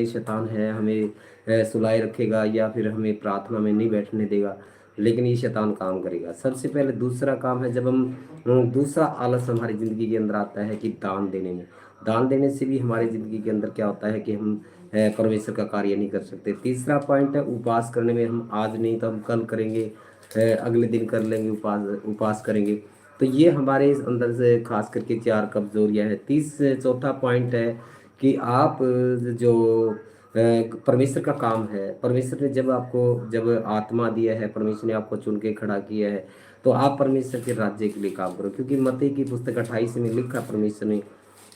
शैतान है, हमें सुलाए रखेगा या फिर हमें प्रार्थना में नहीं बैठने देगा, लेकिन ये शैतान काम करेगा। सबसे पहले दूसरा काम है, जब हम दूसरा आलस हमारी ज़िंदगी के अंदर आता है कि दान देने में। दान देने से भी हमारी ज़िंदगी के अंदर क्या होता है कि हम परमेश्वर का कार्य नहीं कर सकते। तीसरा पॉइंट है उपवास करने में, हम आज नहीं तो हम कल करेंगे, अगले दिन कर लेंगे, उपवास उपवास करेंगे। तो ये हमारे इस अंदर से खास करके चार कमजोरियां हैं। चौथा पॉइंट है कि आप जो परमेश्वर का काम है, परमेश्वर ने जब आत्मा दिया है, परमेश्वर ने आपको चुन के खड़ा किया है, तो आप परमेश्वर के राज्य के लिए काम करो। क्योंकि मत्ती की पुस्तक 28 में लिखा परमेश्वर ने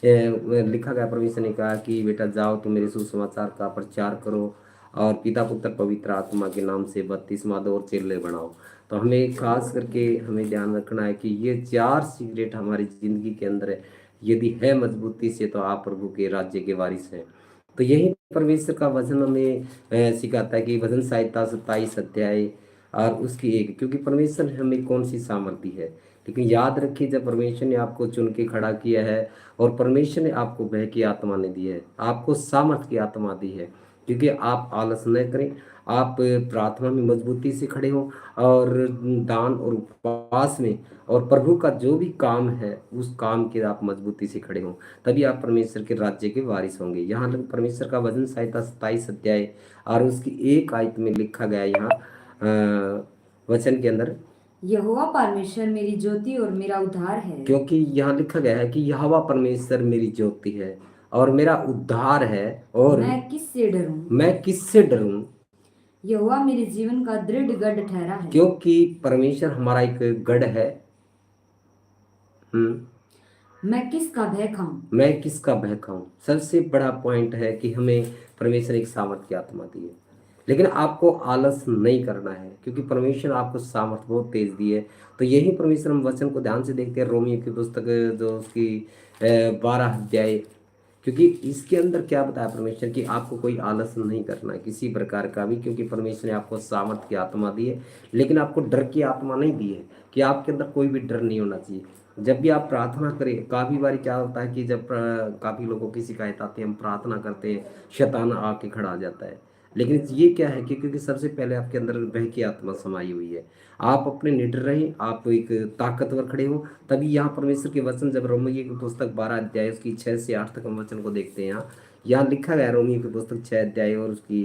लिखा गया, परमेश्वर ने कहा कि बेटा जाओ तुम मेरे सुसमाचार का प्रचार करो और पिता पुत्र पवित्र आत्मा के नाम से बपतिस्मा दो और चेले बनाओ। तो हमें खास करके हमें ध्यान रखना है कि ये चार सीक्रेट हमारी जिंदगी के अंदर है, यदि है मजबूती से तो आप प्रभु के राज्य के वारिस हैं। तो यही परमेश्वर का वचन हमें सिखाता है कि वचन संहिता 27 अध्याय और उसकी एक, क्योंकि परमेश्वर ने हमें कौन सी सामर्थ्य है। लेकिन याद रखिए, जब परमेश्वर ने आपको चुन के खड़ा किया है और परमेश्वर ने आपको भय की आत्मा ने दी है, आपको सामर्थ्य की आत्मा दी है, क्योंकि आप आलस न करें, आप प्रार्थना में मजबूती से खड़े हो और दान और उपवास में और प्रभु का जो भी काम है उस काम के आप मजबूती से खड़े हो, तभी आप परमेश्वर के राज्य के वारिस होंगे। यहाँ तक परमेश्वर का वचन संहिता 27 अध्याय और उसकी एक आयत में लिखा गया, यहाँ वचन के अंदर, यहोवा परमेश्वर मेरी ज्योति और मेरा उद्धार है। क्योंकि यहाँ लिखा गया है कि यहोवा परमेश्वर मेरी ज्योति है और मेरा उद्धार है, और मैं किससे डरूं? मैं किससे डरूं। यहोवा मेरे जीवन का दृढ़ गढ़ ठहरा है। क्योंकि परमेश्वर हमारा एक गढ़ है। मैं किसका भय खाऊं? मैं किसका भय खाऊं। सबसे बड़ा पॉइंट है कि हमें परमेश्वर एक सामर्थ की आत्मा दी है, लेकिन आपको आलस नहीं करना है, क्योंकि परमेश्वर आपको सामर्थ बहुत तेज दी है। तो यही परमेश्वर हम वचन को ध्यान से देखते हैं, रोमियो की पुस्तक जो उसकी 12 अध्याय, क्योंकि इसके अंदर क्या बताया परमेश्वर कि आपको कोई आलस नहीं करना है किसी प्रकार का भी, क्योंकि परमेश्वर ने आपको सामर्थ की आत्मा दी है, लेकिन आपको डर की आत्मा नहीं दी है, कि आपके अंदर कोई भी डर नहीं होना चाहिए। जब भी आप प्रार्थना करें, काफ़ी बार क्या होता है कि जब काफ़ी लोगों की शिकायत आती है, हम प्रार्थना करते हैं, शैतान आके खड़ा आ जाता है। लेकिन ये क्या है कि क्योंकि सबसे पहले आपके अंदर भय की आत्मा समाई हुई है, आप अपने निडर रहें, आप एक ताकतवर खड़े हो, तभी यहाँ परमेश्वर के वचन, जब रोमियो की पुस्तक 12 अध्याय उसकी 6 से 8 तक हम वचन को देखते हैं, यहाँ लिखा गया है, रोमियो की पुस्तक 6 अध्याय और उसकी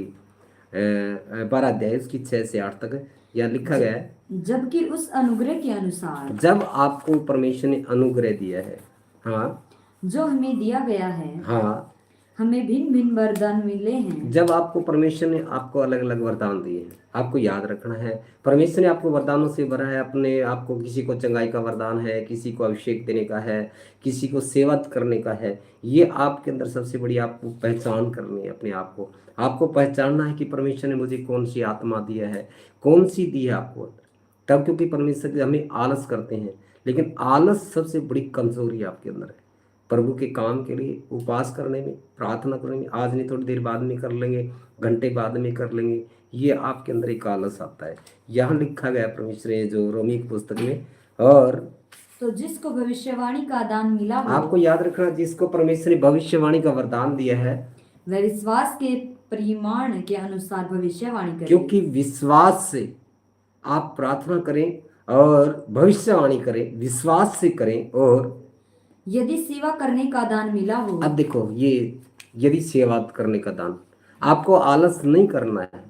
12 अध्याय उसकी 6 से 8 तक यहाँ लिखा गया है, जबकि उस अनुग्रह के अनुसार, जब आपको परमेश्वर ने अनुग्रह दिया है, हाँ, जो हमें दिया गया है, हाँ, हमें भिन्न भिन्न वरदान मिले हैं। जब आपको परमेश्वर ने आपको अलग अलग वरदान दिए हैं, आपको याद रखना है, परमेश्वर ने आपको वरदानों से भरा है। अपने आपको, किसी को चंगाई का वरदान है, किसी को अभिषेक देने का है, किसी को सेवा करने का है। ये आपके अंदर सबसे बड़ी आपको पहचान करनी है, अपने आप को आपको पहचानना है कि परमेश्वर ने मुझे कौन सी आत्मा दिया है, कौन सी दी है आपको। तब क्योंकि परमेश्वर हमें आलस करते हैं, लेकिन आलस सबसे बड़ी कमजोरी आपके अंदर है। प्रभु के काम के लिए उपवास करने में, प्रार्थना करने में, आज नहीं थोड़ी देर बाद में कर लेंगे, घंटे बाद में कर लेंगे, ये आपके अंदर एक आलस आता है। यहाँ लिखा गया परमेश्वर ने जो रोमी की पुस्तक में, और तो जिसको भविष्यवाणी का दान मिला हो, आपको याद रखना, जिसको परमेश्वर ने भविष्यवाणी का वरदान दिया है, वह विश्वास के परिमाण के अनुसार भविष्यवाणी करे। क्योंकि विश्वास से आप प्रार्थना करें और भविष्यवाणी करें, विश्वास से करें। और यदि सेवा करने का दान मिला हो, अब देखो, ये यदि सेवा करने का दान, आपको आलस नहीं करना है,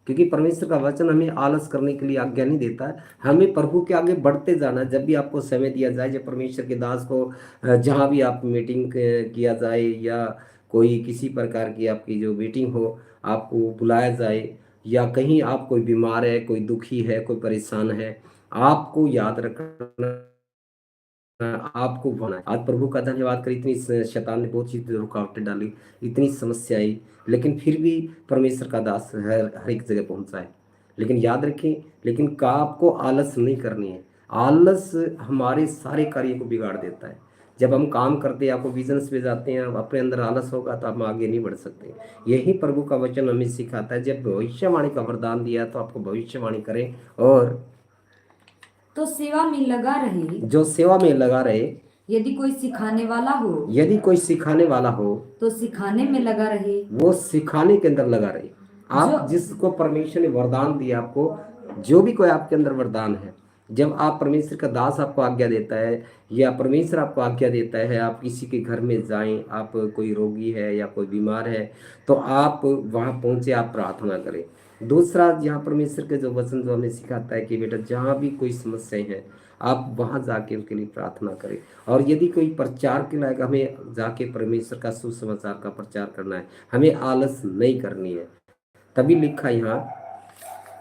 क्योंकि परमेश्वर का वचन हमें आलस करने के लिए आज्ञा नहीं देता है। हमें प्रभु के आगे बढ़ते जाना है। जब भी आपको समय दिया जाए, जब परमेश्वर के दास को जहाँ भी आप मीटिंग किया जाए या कोई किसी प्रकार की आपकी जो मीटिंग हो, आपको बुलाया जाए, या कहीं आप कोई बीमार है, कोई दुखी है, कोई परेशान है, आपको याद रखना, आपको होना है। आज प्रभु का धन्यवाद कर, इतनी शैतान ने बहुत सी रुकावटें डाली, इतनी समस्या आई, लेकिन फिर भी परमेश्वर का दास हर एक जगह पहुंचा है। लेकिन याद रखें, लेकिन का आपको आलस नहीं करनी है। आलस हमारे सारे कार्य को बिगाड़ देता है। जब हम काम करते हैं, आपको बिजनेस पे जाते हैं, अपने अंदर आलस होगा तो हम आगे नहीं बढ़ सकते। यही प्रभु का वचन हमें सिखाता है, जब भविष्यवाणी का वरदान दिया तो आपको भविष्यवाणी करें, और तो सेवा में लगा रहे, जो सेवा में लगा रहे, यदि कोई सिखाने वाला हो यदि कोई सिखाने वाला हो तो सिखाने में लगा रहे। वो सिखाने के अंदर लगा रहे। आप जो जिसको परमेश्वर ने वरदान दिया, आपको जो भी कोई आपके अंदर वरदान है, जब आप परमेश्वर का दास आपको आज्ञा देता है या परमेश्वर आपको आज्ञा देता है आप किसी के घर में जाएं, आप कोई रोगी है या कोई बीमार है तो आप वहां पहुंचे, आप प्रार्थना करें। दूसरा, यहाँ परमेश्वर के जो वचन जो हमें सिखाता है कि बेटा जहाँ भी कोई समस्याएं हैं आप वहां जाके उसके लिए प्रार्थना करें। और यदि कोई प्रचार के लायक हमें जाके परमेश्वर का सुसमाचार का प्रचार करना है, हमें आलस नहीं करनी है। तभी लिखा यहाँ,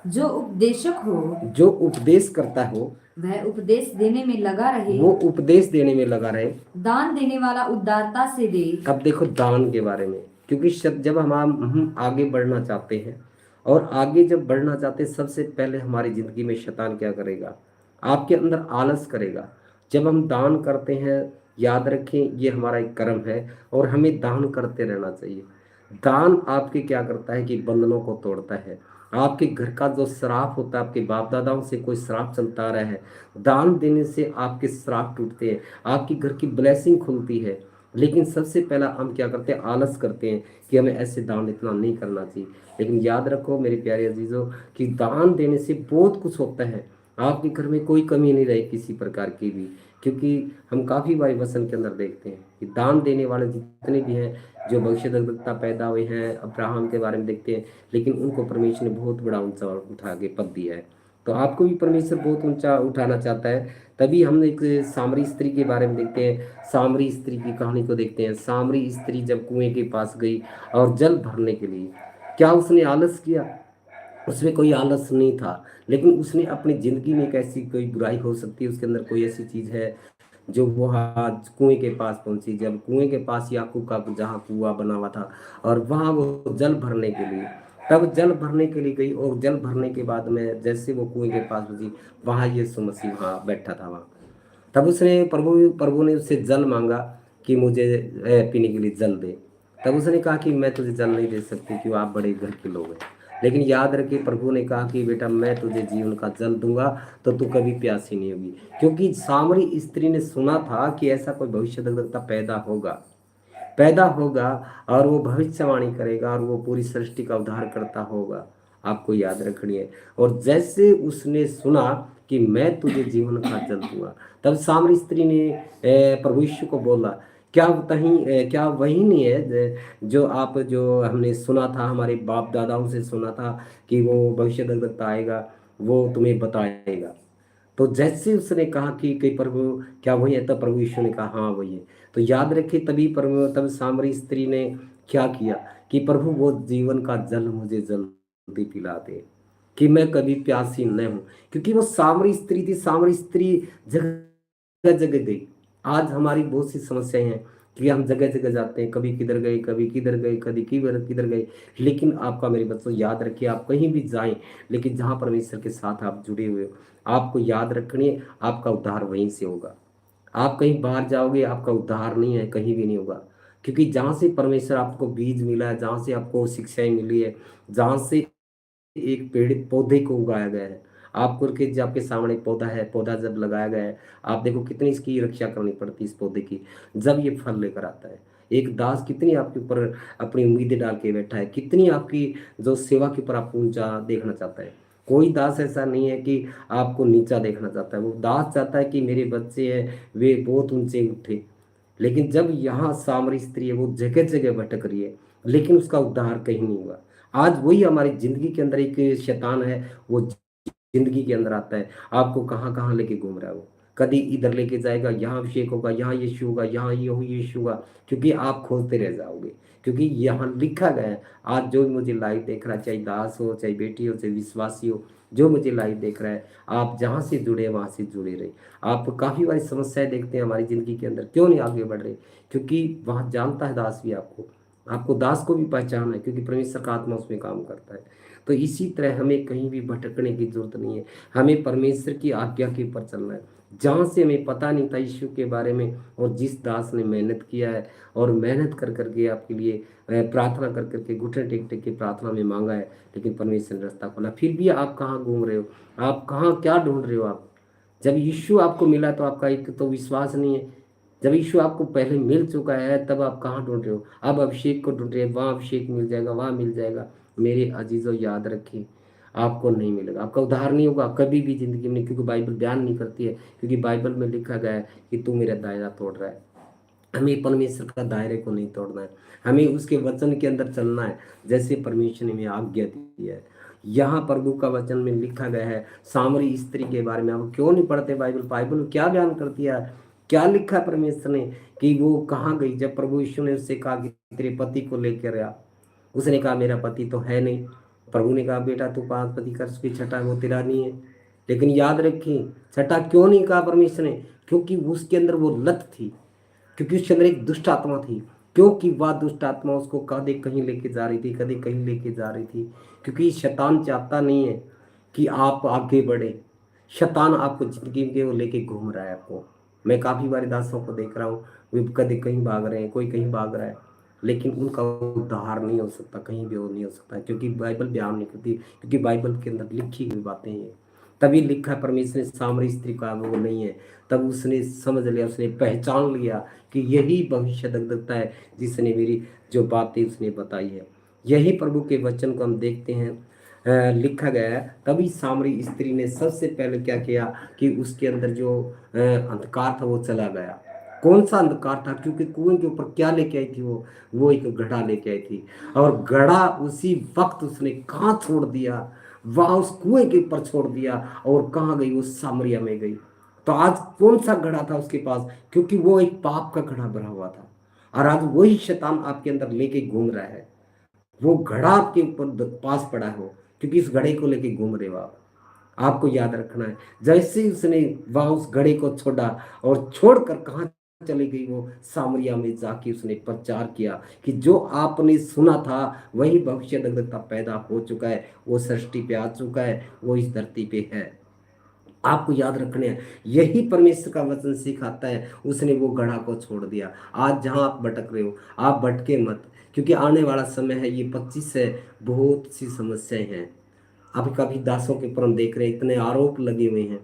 जो उपदेशक हो जो उपदेश करता हो वह उपदेश देने में लगा रहे। वो उपदेश देने में लगा रहे। दान देने वाला उदारता से दे। अब देखो दान के बारे में, क्योंकि जब हम आगे बढ़ना चाहते हैं और आगे जब बढ़ना चाहते हैं, सबसे पहले हमारी जिंदगी में शैतान क्या करेगा, आपके अंदर आलस करेगा। जब हम दान करते हैं, याद रखें ये हमारा एक कर्म है और हमें दान करते रहना चाहिए। दान आपके क्या करता है कि बंधनों को तोड़ता है। आपके घर का जो श्राप होता है, आपके बाप दादाओं से कोई श्राप चलता आ रहा है, दान देने से आपके श्राप टूटते हैं, आपकी घर की ब्लेसिंग खुलती है। लेकिन सबसे पहला हम क्या करते हैं, आलस करते हैं कि हमें ऐसे दान इतना नहीं करना चाहिए। लेकिन याद रखो मेरे प्यारे अजीजों कि दान देने से बहुत कुछ होता है। आपके घर में कोई कमी नहीं रहे किसी प्रकार की भी, क्योंकि हम काफ़ी बार वचन के अंदर देखते हैं कि दान देने वाले जितने भी हैं, जो भविष्यद्वक्ता पैदा हुए हैं, अब्राहम के बारे में देखते हैं, लेकिन उनको परमेश्वर ने बहुत बड़ा ऊंचा उठा के पद दिया है। तो आपको भी परमेश्वर बहुत ऊंचा उठाना चाहता है। तभी हम एक सामरी स्त्री के बारे में देखते हैं, सामरी स्त्री की कहानी को देखते हैं। सामरी स्त्री जब कुएं के पास गई और जल भरने के लिए, क्या उसने आलस किया? उसमें कोई आलस नहीं था, लेकिन उसने अपनी जिंदगी में एक ऐसी कोई बुराई हो सकती है, उसके अंदर कोई ऐसी चीज है जो वो हाथ कुएं के पास पहुंची। जब कुएं के पास याकूब का जहाँ कुआं बना हुआ था और वहां वो जल भरने के लिए, तब जल भरने के लिए गई और जल भरने के बाद में जैसे वो कुएं के पास पहुंची, वहां यीशु मसीह वहां बैठा था वहां। तब उसने प्रभु प्रभु ने उससे जल मांगा कि मुझे पीने के लिए जल दे। तब उसने कहा कि मैं तुझे जल नहीं दे सकती क्यों, आप बड़े घर के लोग हैं। लेकिन याद रखिए प्रभु ने कहा कि बेटा मैं तुझे जीवन का जल दूंगा तो तू कभी प्यासी नहीं होगी। क्योंकि सामरी स्त्री ने सुना था कि ऐसा कोई भविष्यद्वक्ता पैदा होगा और वो भविष्यवाणी करेगा और वो पूरी सृष्टि का उद्धार करता होगा। आपको याद रखनी है। और जैसे उसने सुना कि मैं तुझे जीवन का जल दूंगा, तब सामरी स्त्री ने प्रभु यीशु को बोला, क्या वही नहीं है जो हमने सुना था, हमारे बाप दादाओं से सुना था कि वो भविष्यद्वक्ता आएगा, वो तुम्हें बताएगा। तो जैसे उसने कहा कि प्रभु क्या वही है, तब प्रभु यीशु ने कहा हाँ वही है। तो याद रखिए तब सामरी स्त्री ने क्या किया कि प्रभु वो जीवन का जल मुझे जल्दी पिला दे कि मैं कभी प्यासी न हूं। क्योंकि वो सामरी स्त्री थी। सामरी स्त्री जगह जगह गई। आज हमारी बहुत सी समस्याएं हैं कि हम जगह जगह जाते हैं, कभी किधर गए, कभी किधर गए, कभी किधर गए। लेकिन आपका मेरे बच्चों याद रखिए, आप कहीं भी जाएं, लेकिन जहां परमेश्वर के साथ आप जुड़े हुए हो, आपको याद रखनी है आपका उद्धार वहीं से होगा। आप कहीं बाहर जाओगे आपका उद्धार नहीं है, कहीं भी नहीं होगा। क्योंकि जहाँ से परमेश्वर आपको बीज मिला है, जहाँ से आपको शिक्षाएं मिली है, जहाँ से एक पेड़ पौधे को उगाया गया है, आपको के जो आपके सामने पौधा है, पौधा जब लगाया गया है, आप देखो कितनी इसकी रक्षा करनी पड़ती है इस पौधे की, जब ये फल लेकर आता है। एक दास कितनी आपके ऊपर अपनी उम्मीदें डाल के बैठा है, कितनी आपकी जो सेवा के ऊपर आपको ऊंचा देखना चाहता है। कोई दास ऐसा नहीं है कि आपको नीचा देखना चाहता है। वो दास चाहता है कि मेरे बच्चे हैं वे बहुत ऊंचे उठे। लेकिन जब यहाँ सामरी स्त्री है, वो जगह जगह भटक रही है, लेकिन उसका उद्धार कहीं नहीं हुआ। आज वही हमारी जिंदगी के अंदर एक शैतान है, वो जिंदगी के अंदर आता है, आपको कहाँ कहाँ लेके घूम रहा है। वो कभी इधर लेके जाएगा, यहाँ अभिषेक होगा, यहाँ यीशु होगा, यहाँ ये हो यीशु होगा, क्योंकि आप खोजते रह जाओगे। क्योंकि यहाँ लिखा गया है, आज जो मुझे लाइव देख रहा है, चाहे दास हो, चाहे बेटी हो, चाहे विश्वासी हो, जो मुझे लाइव देख रहा है, आप जहाँ से जुड़े हैं वहाँ से जुड़े रहे। आप काफ़ी बारी समस्याएं देखते हैं हमारी ज़िंदगी के अंदर, क्यों नहीं आगे बढ़ रहे? क्योंकि वहाँ जानता है दास भी आपको दास को भी पहचान है, क्योंकि परमेश्वर का आत्मा उसमें काम करता है। तो इसी तरह हमें कहीं भी भटकने की जरूरत नहीं है, हमें परमेश्वर की आज्ञा के ऊपर चलना है। जहाँ से हमें पता नहीं था यीशु के बारे में, और जिस दास ने मेहनत किया है और मेहनत कर करके आपके लिए प्रार्थना कर करके घुटने टेक टेक के प्रार्थना में मांगा है, लेकिन परमेश्वर ने रास्ता खोला, फिर भी आप कहाँ घूम रहे हो, आप कहाँ क्या ढूंढ रहे हो? आप जब यीशु आपको मिला तो आपका एक तो विश्वास नहीं है, जब यीशु आपको पहले मिल चुका है तब आप कहाँ ढूंढ रहे हो? अब अभिषेक को ढूंढ रहे हैं, वहाँ अभिषेक मिल जाएगा, वहाँ मिल जाएगा। मेरे अजीजों याद रखें, आपको नहीं मिलेगा, आपका उद्धार नहीं होगा कभी भी जिंदगी में, क्योंकि बाइबल बयान नहीं करती है, क्योंकि बाइबल में लिखा गया है कि तू मेरा दायरा तोड़ रहा है। हमें परमेश्वर का दायरे को नहीं तोड़ना है, हमें उसके वचन के अंदर चलना है जैसे परमेश्वर ने हमें आज्ञा दी है। यहाँ प्रभु का वचन में लिखा गया है सामरी स्त्री के बारे में। हम क्यों नहीं पढ़ते बाइबल? बाइबल क्या बयान करती है, क्या लिखा है परमेश्वर ने कि वो कहाँ गई जब प्रभु यीशु ने उससे कहा कि तेरे पति को लेकर आ। उसने कहा मेरा पति तो है नहीं। प्रभु ने कहा बेटा तू 5 पति कर, उसकी छठा वो तेरा नहीं है। लेकिन याद रखें छठा क्यों नहीं कहा परमेश्वर ने? क्योंकि उसके अंदर वो लत थी, क्योंकि उसके अंदर एक दुष्ट आत्मा थी, क्योंकि वह दुष्ट आत्मा उसको कदे कहीं लेके जा रही थी, कदे कहीं लेके जा रही थी। क्योंकि शैतान चाहता नहीं है कि आप आगे बढ़े, शैतान आपको जिंदगी में वो लेके घूम रहा है आपको। मैं काफ़ी बार दासों को देख रहा हूँ, वे कदे कहीं भाग रहे हैं, कोई कहीं भाग रहा है, लेकिन उनका उद्धार नहीं हो सकता, कहीं भी वो नहीं हो सकता, क्योंकि बाइबल बयान नहीं करती, क्योंकि बाइबल के अंदर लिखी हुई बातें हैं। तभी लिखा है परमेश्वर ने सामरी स्त्री का वो नहीं है, तब उसने समझ लिया, उसने पहचान लिया कि यही भविष्य दग्धता है जिसने मेरी जो बातें उसने बताई है। यही प्रभु के वचन को हम देखते हैं लिखा गया है। तभी सामरी स्त्री ने सबसे पहले क्या किया कि उसके अंदर जो अंधकार था वो चला गया। कौन सा अंधकार था? क्योंकि कुएं के ऊपर क्या लेके आई थी वो एक घड़ा लेके आई थी, और घड़ा उसी वक्त उसने कहाँ छोड़ दिया? वहां उस कुएं के ऊपर छोड़ दिया। और कहाँ गई? वो सामरिया में गई। तो आज कौन सा घड़ा था उसके पास? क्योंकि वो एक पाप का घड़ा भरा हुआ था, और आज वही शैतान आपके अंदर लेके घूम रहा है। वो घड़ा आपके ऊपर पास पड़ा हो, क्योंकि इस घड़े को लेके घूम रहे हो आप। आपको याद रखना है, जैसे ही उसने वहां उस घड़े को छोड़ा और छोड़कर कहाँ चली गई? वो सामरिया में जाके उसने प्रचार किया कि जो आपने सुना था वही भविष्य दग्धता पैदा हो चुका है, वो सृष्टि पे आ चुका है, वो इस धरती पे है। आपको याद रखने हैं, यही परमेश्वर का वचन सिखाता है। उसने वो घड़ा को छोड़ दिया। आज जहां आप भटक रहे हो, आप भटके मत, क्योंकि आने वाला समय है, ये 25 है, बहुत सी समस्याएं हैं। अभी कभी दासों के ऊपर हम देख रहे हैं, इतने आरोप लगे हुए हैं।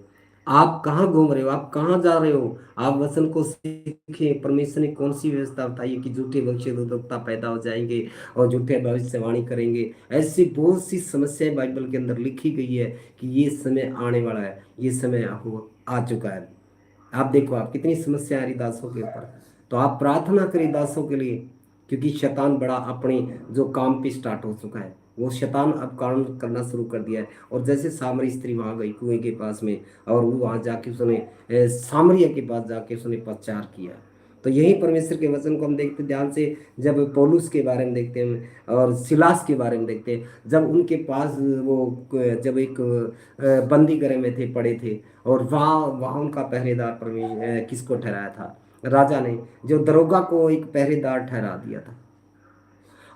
आप कहाँ घूम रहे हो? आप कहाँ जा रहे हो? आप वचन को सीखें। परमेश्वर ने कौन सी व्यवस्था बताई है कि झूठे भविष्यद्वक्ता पैदा हो जाएंगे और झूठे भविष्यवाणी करेंगे? ऐसी बहुत सी समस्याएं बाइबल के अंदर लिखी गई है कि ये समय आने वाला है, ये समय आ चुका है। आप देखो आप कितनी समस्या आ रही दासों के ऊपर। तो आप प्रार्थना करें दासों के लिए, क्योंकि शैतान बड़ा अपने जो काम पे स्टार्ट हो चुका है, वो शैतान अब काम करना शुरू कर दिया है। और जैसे सामरी स्त्री वहां गई कुएं के पास में, और वो वहां जाके उसने सामरिया के पास जाके उसने प्रचार किया। तो यही परमेश्वर के वचन को हम देखते ध्यान से, जब पौलुस के बारे में देखते हैं और सिलास के बारे में देखते हैं, जब उनके पास वो जब एक बंदी गृह में थे, पड़े थे, और वहाँ वहाँ उनका पहरेदार किसको ठहराया था? राजा ने, जो दरोगा को एक पहरेदार ठहरा दिया था।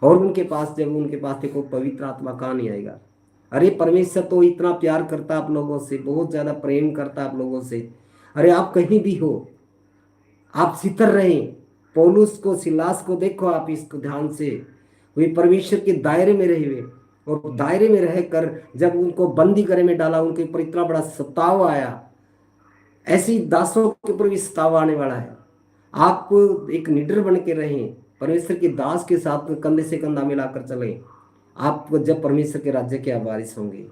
और उनके पास जब उनके पास देखो पवित्र आत्मा कहाँ नहीं आएगा? अरे परमेश्वर तो इतना प्यार करता आप लोगों से, बहुत ज्यादा प्रेम करता आप लोगों से। अरे आप कहीं भी हो, आप सितर रहे। पौलुस को, सिलास को देखो आप, इसको ध्यान से, वे परमेश्वर के दायरे में रहे हुए, और दायरे में रहकर जब उनको बंदी गृह में डाला, उनके ऊपर इतना बड़ा सताव आया। ऐसे ही दासों के ऊपर भी सताव आने वाला है। आप एक निडर बन के रहें, परमेश्वर के दास के साथ कंधे से कंधा मिलाकर चलें। आप जब परमेश्वर के राज्य के वारिस होंगे,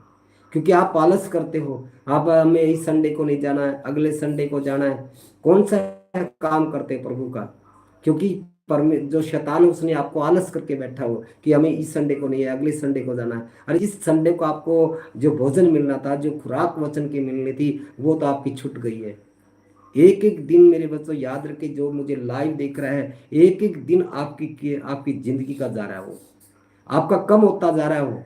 क्योंकि आप आलस करते हो, आप हमें इस संडे को नहीं जाना है, अगले संडे को जाना है। कौन सा काम करते हैं प्रभु का? क्योंकि जो शैतान है उसने आपको आलस करके बैठा हो कि हमें इस संडे को नहीं है, अगले संडे को जाना है। अरे इस संडे को आपको जो भोजन मिलना था, जो खुराक वचन की मिलनी थी, वो तो आपकी छूट गई है। एक एक दिन मेरे बच्चों याद रखे, जो मुझे लाइव देख रहा है, एक एक दिन आपकी जिंदगी का जा रहा है, वो आपका कम होता जा रहा है वो।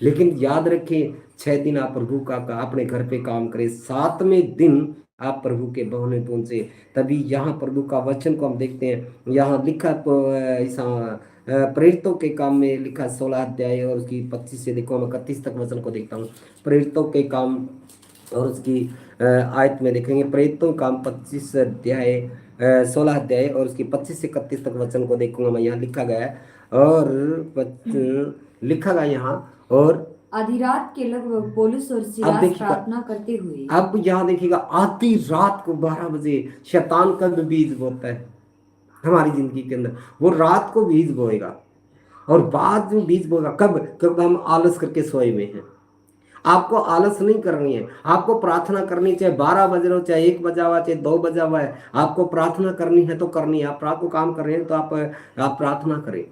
लेकिन याद रखें, 6 दिन आप प्रभु का अपने घर पे काम करें, 7वें दिन आप प्रभु के भवन में पहुंचे। तभी यहाँ प्रभु का वचन को हम देखते हैं, यहाँ लिखा प्रेरितों के काम में लिखा 16 अध्याय और उसकी 25 से देखो, मैं 31 तक वचन को देखता हूँ। प्रेरितों के काम और उसकी आयत में देखेंगे, प्रेरितों का काम 25 अध्याय 16 अध्याय और उसकी 25 से 31 तक वचन को देखूंगा मैं। यहाँ लिखा गया है, और लिखा गया यहाँ, और आधी रात के लगभग पौलुस और अब सिलास देखिएगा, प्रार्थना करते हुए अब यहाँ देखिएगा, आधी रात को 12 बजे शैतान कब बीज बोता है हमारी जिंदगी के अंदर, वो रात को बीज बोएगा। और बाद में बीज बोएगा कब? कब हम आलस करके सोए हुए हैं। आपको आलस नहीं करनी है, आपको प्रार्थना करनी, चाहे 12 बज रहे हो, चाहे 1 बजा हुआ, चाहे 2 बजा हुआ है, आपको प्रार्थना करनी है तो करनी है। आप रात को काम कर रहे हैं तो आप प्रार्थना करें।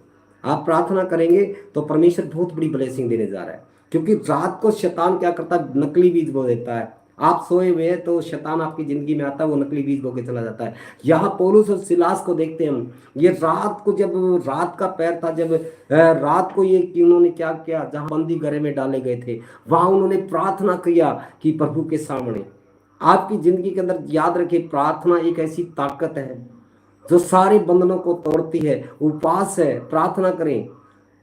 आप प्रार्थना करेंगे तो परमेश्वर बहुत बड़ी ब्लेसिंग देने जा रहा है। क्योंकि रात को शैतान क्या करता है? नकली बीज बो देता है। आप सोए हुए हैं तो शैतान आपकी जिंदगी में आता है, वो नकली बीज बो के चला जाता है। यहाँ पौलुस और सिलास को देखते हैं हम, ये रात को, जब रात का पैर था, जब रात को ये उन्होंने क्या किया, जहाँ बंदी गृह में डाले गए थे वहां उन्होंने प्रार्थना किया कि प्रभु के सामने। आपकी जिंदगी के अंदर याद रखिए, प्रार्थना एक ऐसी ताकत है जो सारे बंधनों को तोड़ती है। उपवास है, प्रार्थना करें,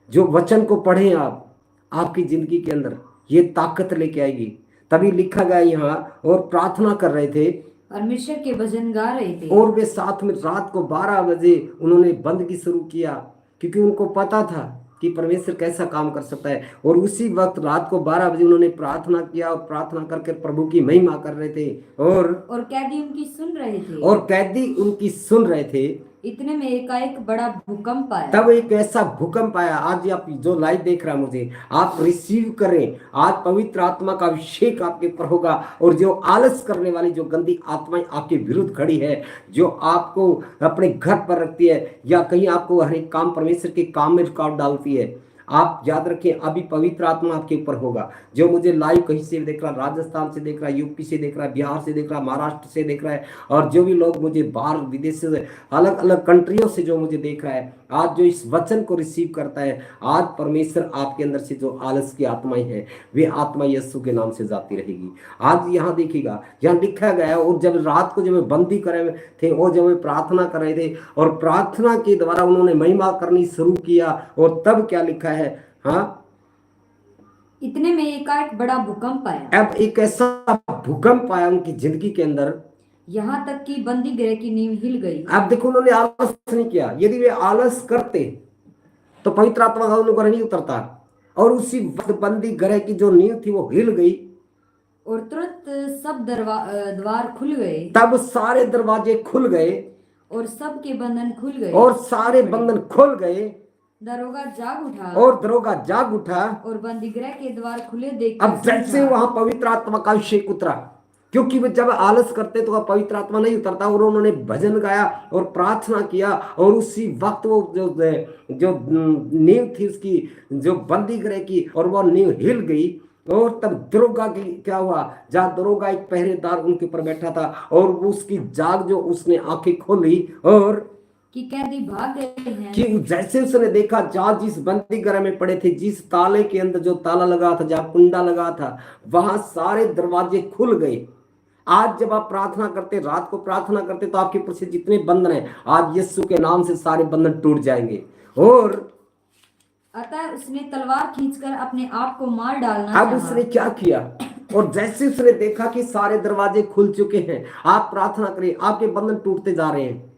जो वचन को पढ़ें आप, आपकी जिंदगी के अंदर ये ताकत लेके आएगी। तभी लिखा गया यहाँ, और प्रार्थना कर रहे थे परमेश्वर के भजन गा रहे थे। और वे साथ में रात को 12 बजे उन्होंने बंदगी शुरू किया, क्योंकि उनको पता था कि परमेश्वर कैसा काम कर सकता है। और उसी वक्त रात को 12 बजे उन्होंने प्रार्थना किया और प्रार्थना करके प्रभु की महिमा कर रहे थे। और कैदी उनकी सुन रहे थे। और कैदी उनकी सुन रहे थे। इतने में एकाएक बड़ा भूकंप आया। तब एक ऐसा भूकंप आया। आज आप जो लाइव देख रहा है मुझे, आप रिसीव करें। आज पवित्र आत्मा का अभिषेक आपके ऊपर होगा, और जो आलस करने वाली जो गंदी आत्माएं आपके विरुद्ध खड़ी है, जो आपको अपने घर पर रखती है या कहीं आपको हर एक काम, परमेश्वर के काम में रुकावट डालती है, आप याद रखें अभी पवित्र आत्मा आपके ऊपर होगा। जो मुझे लाइव कहीं से देख रहा, राजस्थान से देख रहा, यूपी से देख रहा, बिहार से देख रहा, महाराष्ट्र से देख रहा है, और जो भी लोग मुझे बाहर विदेश से, अलग अलग कंट्रियों से जो मुझे देख रहा है, आज जो इस वचन को रिसीव करता है, आज परमेश्वर आपके अंदर से जो आलस की आत्माएं हैं, वे आत्मा यीशु के नाम से जाती रहेगी। आज यहाँ देखिएगा, यहाँ लिखा गया है, और जब रात को जब बंदी करे थे और जब वे प्रार्थना कर रहे थे, और प्रार्थना के द्वारा उन्होंने महिमा करनी शुरू किया, और तब क्या लिखा है, हाँ, इतने में एकाएक बड़ा भूकंप आया। अब एक ऐसा भूकंप आया उनकी जिंदगी के अंदर, यहाँ तक कि बंदी गृह की नींव हिल गई। अब देखो, उन्होंने आलस नहीं किया। यदि वे आलस करते तो पवित्र आत्मा का उन पर नहीं उतरता, और उसी वक्त बंदी गृह की जो नींव थी वो हिल गई, और तुरंत सब द्वार खुल गए। तब सारे दरवाजे खुल गए, और सबके बंधन खुल गए। और सारे बंधन खुल गए। दरोगा जाग उठा। और दरोगा जाग उठा। और बंदीगृह के द्वार खुले देख अब जैसे वहां पवित्र आत्मा का अभिषेक उतरा, क्योंकि वे जब आलस करते तो पवित्र आत्मा नहीं उतरता, और उन्होंने भजन गाया और प्रार्थना किया, और उसी वक्त वो जो नींव थी उसकी, जो बंदी गृह की, और वो नींव हिल गई। और तब दरोगा की क्या हुआ, जहाँ दरोगा एक पहरेदार उनके ऊपर बैठा था, और उसकी जाग जो उसने आंखें खोली, और कि कैदी भाग गए हैं। कि जैसे उसने देखा, जहाँ जिस बंदी गृह में पड़े थे, जिस ताले के अंदर जो ताला लगा था, जहाँ कुंडा लगा था, वहां सारे दरवाजे खुल गए। आज जब आप प्रार्थना करते, रात को प्रार्थना करते, तो आपके ऊपर से जितने बंधन है, आज यीशु के नाम से सारे बंधन टूट जाएंगे। और अतः उसने तलवार खींचकर अपने आप को मार डालना अब चाहा। उसने क्या किया, और जैसे उसने देखा कि सारे दरवाजे खुल चुके हैं, आप प्रार्थना करिए, आपके बंधन टूटते जा रहे हैं।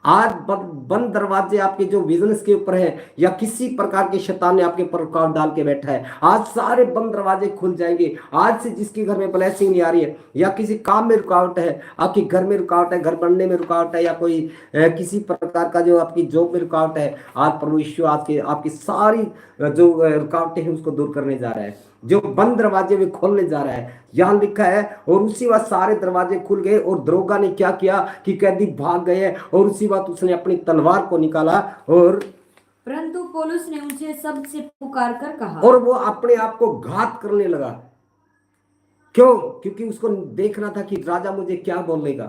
आज बंद दरवाजे आपके जो बिजनेस के ऊपर है, या किसी प्रकार के शैतान ने आपके ऊपर रुकावट डाल के बैठा है, आज सारे बंद दरवाजे खुल जाएंगे। आज से जिसके घर में ब्लेसिंग नहीं आ रही है, या किसी काम में रुकावट है, आपके घर में रुकावट है, घर बनने में रुकावट है, या कोई किसी प्रकार का जो आपकी जॉब में रुकावट है, आज प्रभु यीशु आज के आपकी सारी जो रुकावटें हैं उसको दूर करने जा रहा है। जो बंद दरवाजे में खोलने जा रहा है। यहां लिखा है, और उसी वक्त सारे दरवाजे खुल गए, और दरोगा ने क्या किया कि कैदी भाग गए, और उसी वक्त उसने अपनी तलवार को निकाला, और परंतु पौलुस ने उनसे सबसे पुकार कर कहा, और वो अपने आप को घात करने लगा। क्यों? क्योंकि उसको देखना था कि राजा मुझे क्या बोलेगा,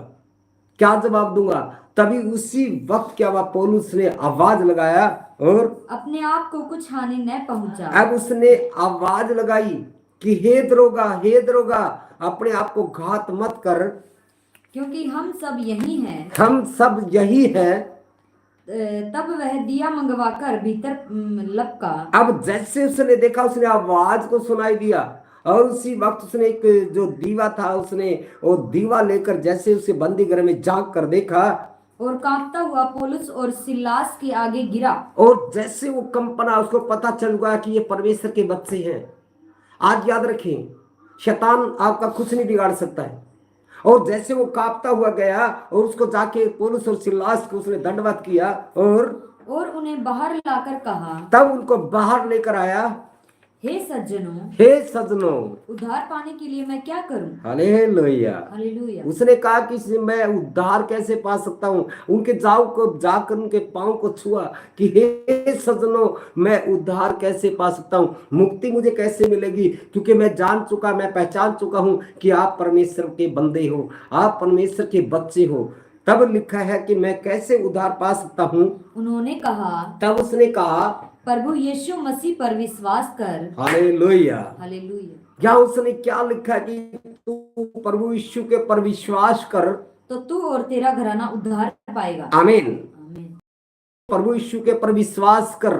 क्या जवाब दूंगा। तभी उसी वक्त क्या हुआ, पौलुस ने आवाज लगाया, और अपने आप को कुछ हानि न पहुंचा। अब उसने आवाज लगाई कि हे दरोगा, हे दरोगा, अपने आप को घात मत कर, क्योंकि हम सब यही हैं। हम सब यही हैं। तब वह दिया मंगवाकर भीतर लपका। अब जैसे उसने देखा, उसने आवाज को सुनाई दिया, और उसी वक्त उसने एक जो दीवा था, उसने वो दीवा लेकर जैसे उसे बंदी गृह में झांक कर देखा, और कांपता हुआ पौलुस और सिलास के आगे गिरा। और जैसे वो कंपना, उसको पता चल गया कि ये परमेश्वर के बच्चे हैं। आज याद रखें, शैतान आपका कुछ नहीं बिगाड़ सकता है। और जैसे वो कांपता हुआ गया और उसको जाके पौलुस और सिलास को उसने दंडवत किया और उन्हें बाहर लाकर कहा, तब उनको बाहर लेकर आया, हे सज्जनों, हे सज्जनों, उद्धार पाने के लिए मैं क्या करूं? हालेलुया। हालेलुया। उसने कहा कि मैं उद्धार कैसे पा सकता हूँ। उनके जाओ को जाकर उनके पांव को छुआ कि हे सज्जनों, मैं उद्धार कैसे पा सकता हूँ, मुक्ति मुझे कैसे मिलेगी, क्योंकि मैं जान चुका, मैं पहचान चुका हूँ कि आप परमेश्वर के बंदे हो, आप परमेश्वर के बच्चे हो। तब लिखा है कि मैं कैसे उद्धार पा सकता हूँ। उन्होंने कहा, तब उसने कहा, प्रभु यीशु मसीह पर विश्वास कर। हालेलुया। हालेलुया। क्या उसने क्या लिखा कि तू प्रभु यीशु के पर विश्वास कर तो तू और तेरा घराना उद्धार पाएगा। आमीन। आमीन। प्रभु यीशु के पर विश्वास कर,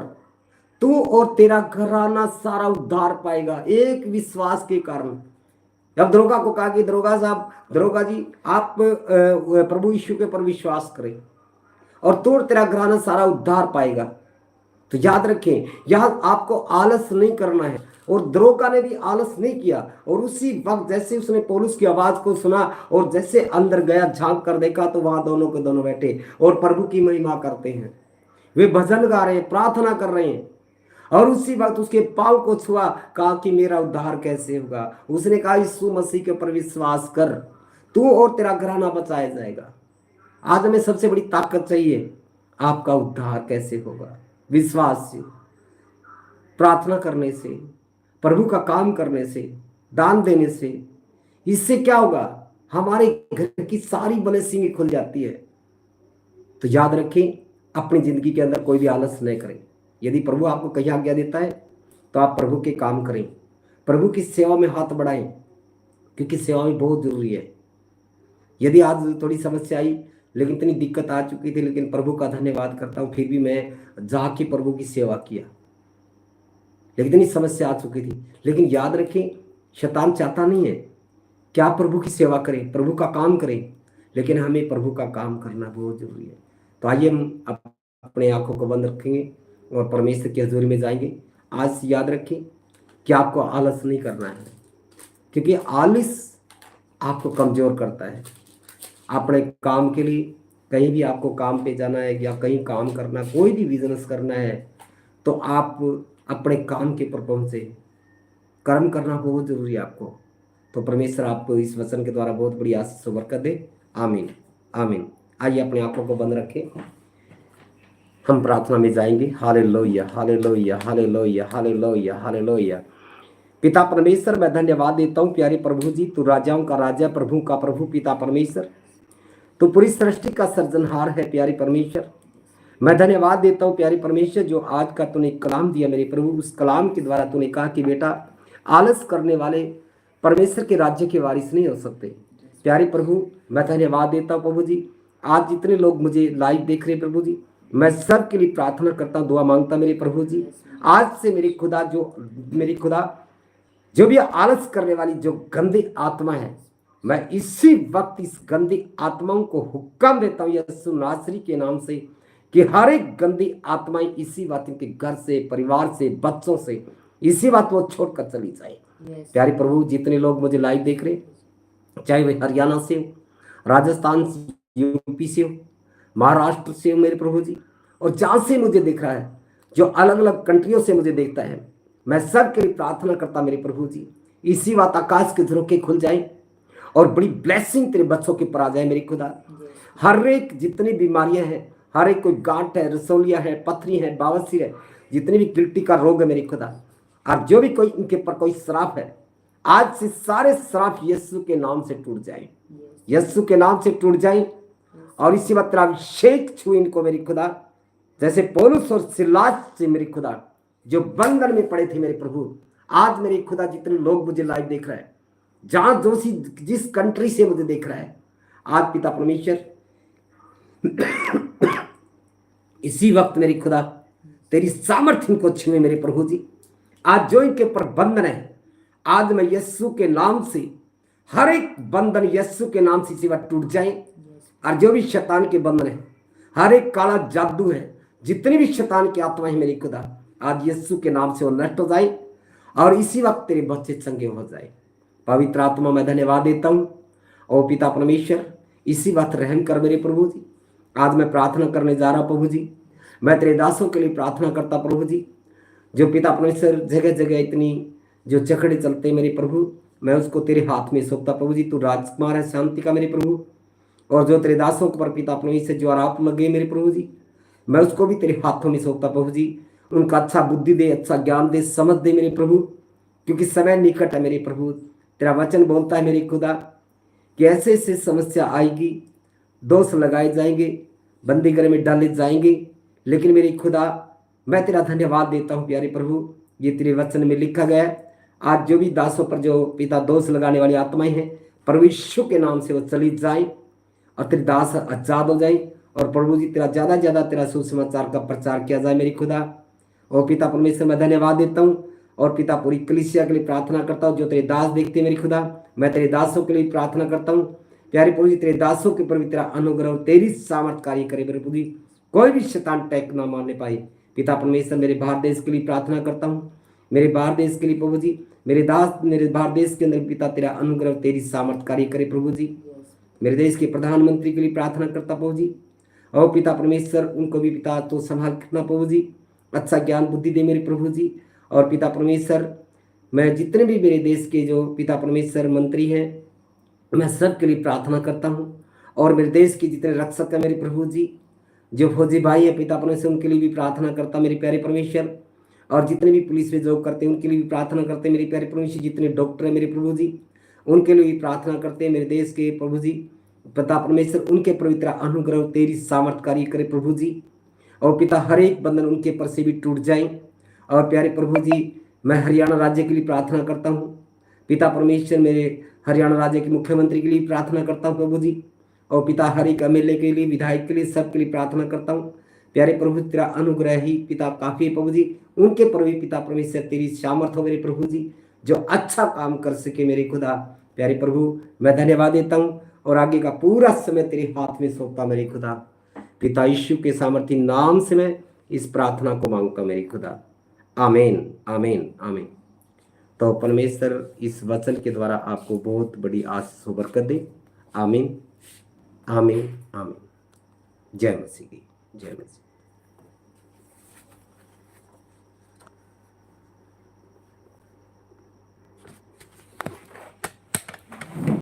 तू और तेरा घराना सारा उद्धार पाएगा, एक विश्वास के कारण। जब दरोगा को कहा कि दरोगा साहब, दरोगा जी, आप प्रभु यीशु के पर विश्वास करें और तू और तेरा घराना सारा उद्धार पाएगा। तो याद रखें, यहां आपको आलस नहीं करना है। और दरोगा ने भी आलस नहीं किया। और उसी वक्त जैसे उसने पौलुस की आवाज को सुना और जैसे अंदर गया, झांक कर देखा तो वहां दोनों के दोनों बैठे और प्रभु की महिमा करते हैं। वे भजन गा रहे हैं, प्रार्थना कर रहे हैं। और उसी वक्त उसके पांव को छुआ, कहा कि मेरा उद्धार कैसे होगा। उसने कहा, यीशु मसीह के ऊपर विश्वास कर, तू और तेरा घराना बचाया जाएगा। आज हमें सबसे बड़ी ताकत चाहिए, आपका उद्धार कैसे होगा? विश्वास से, प्रार्थना करने से, प्रभु का काम करने से, दान देने से। इससे क्या होगा? हमारे घर की सारी ब्लेसिंग खुल जाती है। तो याद रखें, अपनी जिंदगी के अंदर कोई भी आलस नहीं करें। यदि प्रभु आपको कहीं आज्ञा देता है तो आप प्रभु के काम करें, प्रभु की सेवा में हाथ बढ़ाएं, क्योंकि सेवा में बहुत जरूरी है। यदि आज थोड़ी समस्या आई, लेकिन इतनी दिक्कत आ चुकी थी, लेकिन प्रभु का धन्यवाद करता हूँ, फिर भी मैं जाके प्रभु की सेवा किया। लेकिन इतनी समस्या आ चुकी थी। लेकिन याद रखें, शैतान चाहता नहीं है कि आप प्रभु की सेवा करें, प्रभु का काम करें, लेकिन हमें प्रभु का काम करना बहुत जरूरी है। तो आइए हम अपने आंखों को बंद रखेंगे और परमेश्वर की हजूरी में जाएंगे। आज याद रखें कि आपको आलस नहीं करना है, क्योंकि आलस आपको कमजोर करता है। अपने काम के लिए कहीं भी आपको काम पे जाना है या कहीं काम करना, कोई भी बिजनेस करना है, तो आप अपने काम के परफॉर्म से कर्म करना बहुत जरूरी है आपको। तो परमेश्वर आपको इस वचन के द्वारा बहुत बड़ी आशीष और बरकत दे। आमीन, आमीन। आइए अपने आंखों को बंद रखें, हम प्रार्थना में जाएंगे। Hallelujah, hallelujah, hallelujah, hallelujah, hallelujah. पिता परमेश्वर, मैं धन्यवाद देता हूँ प्यारे प्रभु जी, तू राजाओं का राजा, प्रभु का प्रभु, पिता परमेश्वर, तो पूरी सृष्टि का सर्जनहार है प्यारे परमेश्वर। मैं धन्यवाद देता हूँ प्यारे परमेश्वर, जो आज का तूने कलाम दिया मेरे प्रभु, उस कलाम के द्वारा तूने कहा कि बेटा, आलस करने वाले परमेश्वर के राज्य के वारिस नहीं हो सकते। प्यारे प्रभु, मैं धन्यवाद देता हूँ प्रभु जी, आज जितने लोग मुझे लाइव देख रहे हैं प्रभु जी, मैं सब के लिए प्रार्थना करता हूँ, दुआ मांगता मेरे प्रभु जी। आज से मेरी खुदा जो भी आलस करने वाली जो गंदी आत्मा है, मैं इसी वक्त इस गंदी आत्माओं को हुक्म देता हूँ यीशु नासरी के नाम से, कि हर एक गंदी आत्माएं इसी बात के घर से, परिवार से, बच्चों से, इसी बात वो छोड़कर चली जाए। प्यारे प्रभु, जितने लोग मुझे लाइव देख रहे, चाहे वे हरियाणा से हो, राजस्थान से, यूपी से हो, महाराष्ट्र से हो मेरे प्रभु जी, और जहां से मुझे देख रहा है, जो अलग अलग कंट्रियों से मुझे देखता है, मैं सबके लिए प्रार्थना करता मेरे प्रभु जी, इसी बात आकाश के झरोखे खुल जाए और बड़ी ब्लेसिंग तेरे बच्चों के ऊपर आ जाए मेरी खुदा। हर एक जितनी बीमारियां हैं, हर एक, कोई गांठ है, रसोलिया है, पथरी है, बावसी है, जितनी भी गिल्टी का रोग है मेरी खुदा, अब जो भी कोई इनके ऊपर कोई श्राप है, आज से सारे श्राप यीशु के नाम से टूट जाए, यीशु के नाम से टूट जाए। और इसी बात तेरा अभिषेक छू इनको मेरी खुदा, जैसे पौलुस और सिलास से मेरी खुदा जो बंधन में पड़े थे मेरे प्रभु, आज मेरी खुदा जितने लोग मुझे लाइव देख रहे हैं, जहां जोशी जिस कंट्री से मुझे देख रहा है, आज पिता परमेश्वर इसी वक्त मेरी खुदा तेरी सामर्थ्य को छुए मेरे प्रभु जी। आज जो इनके ऊपर बंधन है, आज मैं यीशु के नाम से हर एक बंधन यीशु के नाम से सिवा टूट जाए। और जो भी शैतान के बंधन है, हर एक काला जादू है, जितनी भी शैतान की आत्मा है मेरी खुदा, आज यीशु के नाम से वो नष्ट हो जाए। और इसी वक्त तेरे बच्चे चंगे हो जाए। पवित्र आत्मा मैं धन्यवाद देता हूँ। और पिता परमेश्वर इसी वक्त रहम कर मेरे प्रभु जी। आज मैं प्रार्थना करने जा रहा प्रभु जी, मैं तेरे दासों के लिए प्रार्थना करता प्रभु जी, जो पिता परमेश्वर जगह जगह इतनी जो चकड़े चलते मेरे प्रभु, मैं उसको तेरे हाथ में सौंपता प्रभु जी। तू राजकुमार है शांति का मेरे प्रभु, और जो तेरे दासों के पर पिता परमेश्वर जो आरोप लगे मेरे प्रभु जी, मैं उसको भी तेरे हाथों में सौंपता प्रभु जी। उनका अच्छा बुद्धि दे, अच्छा ज्ञान दे, समझ दे मेरे प्रभु, क्योंकि समय निकट है मेरे प्रभु। तेरा वचन बोलता है मेरे खुदा कि ऐसे ऐसे समस्या आएगी, दोष लगाए जाएंगे, बंदीगृह में डाले जाएंगे, लेकिन मेरे खुदा मैं तेरा धन्यवाद देता हूँ प्यारे प्रभु। ये तेरे वचन में लिखा गया है, आज जो भी दासों पर जो पिता दोष लगाने वाली आत्माएं हैं, प्रभु यीशु के नाम से वो चली जाए और तेरे दास आजाद हो जाए। और प्रभु जी तेरा ज्यादा ज्यादा तेरा सुसमाचार का प्रचार किया जाए मेरी खुदा। और पिता परमेश्वर मैं धन्यवाद देता हूँ, और पिता पूरी कलीसिया के लिए प्रार्थना करता हूँ जो तेरे दास देखते मेरी खुदा। मैं तेरे दासों के लिए प्रार्थना करता हूँ प्यारे प्रभु जी, तेरे दासों के ऊपर भी तेरा अनुग्रह और तेरी सामर्थ कार्य करे मेरे प्रभु जी, कोई भी शैतान टैक ना मारने पाए। पिता परमेश्वर मेरे भारत देश के लिए प्रार्थना करता हूँ, मेरे भारत देश के लिए प्रभु जी, मेरे दास मेरे भारत देश के अंदर पिता तेरा अनुग्रह तेरी सामर्थ कार्य करे प्रभु जी। मेरे देश के प्रधानमंत्री के लिए प्रार्थना करता प्रभु जी, और पिता परमेश्वर उनको भी पिता तो संभाल रखना प्रभु जी, अच्छा ज्ञान बुद्धि दे मेरे प्रभु जी। और पिता परमेश्वर मैं जितने भी मेरे देश के जो पिता परमेश्वर मंत्री हैं, मैं सब के लिए प्रार्थना करता हूँ। और मेरे देश के जितने रक्षक हैं मेरे प्रभु जी, जो फौजी भाई है पिता परमेश्वर उनके लिए भी प्रार्थना करता मेरे प्यारे परमेश्वर। और जितने भी पुलिस में जॉब करते हैं उनके लिए भी प्रार्थना करते हैं मेरे प्यारे परमेश्वर। जितने डॉक्टर हैं मेरे प्रभु जी उनके लिए भी प्रार्थना करते हैं मेरे देश के प्रभु जी। पिता परमेश्वर उनके पवित्र अनुग्रह तेरी सामर्थ कार्य करे प्रभु जी, और पिता हर एक बंधन उनके पर से भी टूट जाए। और प्यारे प्रभु जी मैं हरियाणा राज्य के लिए प्रार्थना करता हूँ पिता परमेश्वर, मेरे हरियाणा राज्य के मुख्यमंत्री के लिए प्रार्थना करता हूँ प्रभु जी। और पिता हर एक एमएलए के लिए, विधायक के लिए, सबके लिए प्रार्थना करता हूँ प्यारे प्रभु। तेरा अनुग्रह ही पिता काफी है प्रभु जी, उनके पर भी पिता परमेश्वर तेरी सामर्थ हो मेरे प्रभु जी, जो अच्छा काम कर सके मेरे खुदा। प्यारे प्रभु मैं धन्यवाद देता हूँ, और आगे का पूरा समय तेरे हाथ में सौंपता मेरे खुदा। पिता यीशु के सामर्थी नाम से मैं इस प्रार्थना को मांगता मेरे खुदा, आमीन आमीन आमीन। तो परमेश्वर इस वचन के द्वारा आपको बहुत बड़ी आशीष और बरकत दे। आमीन आमीन आमीन। जय मसीह की जय मसीह।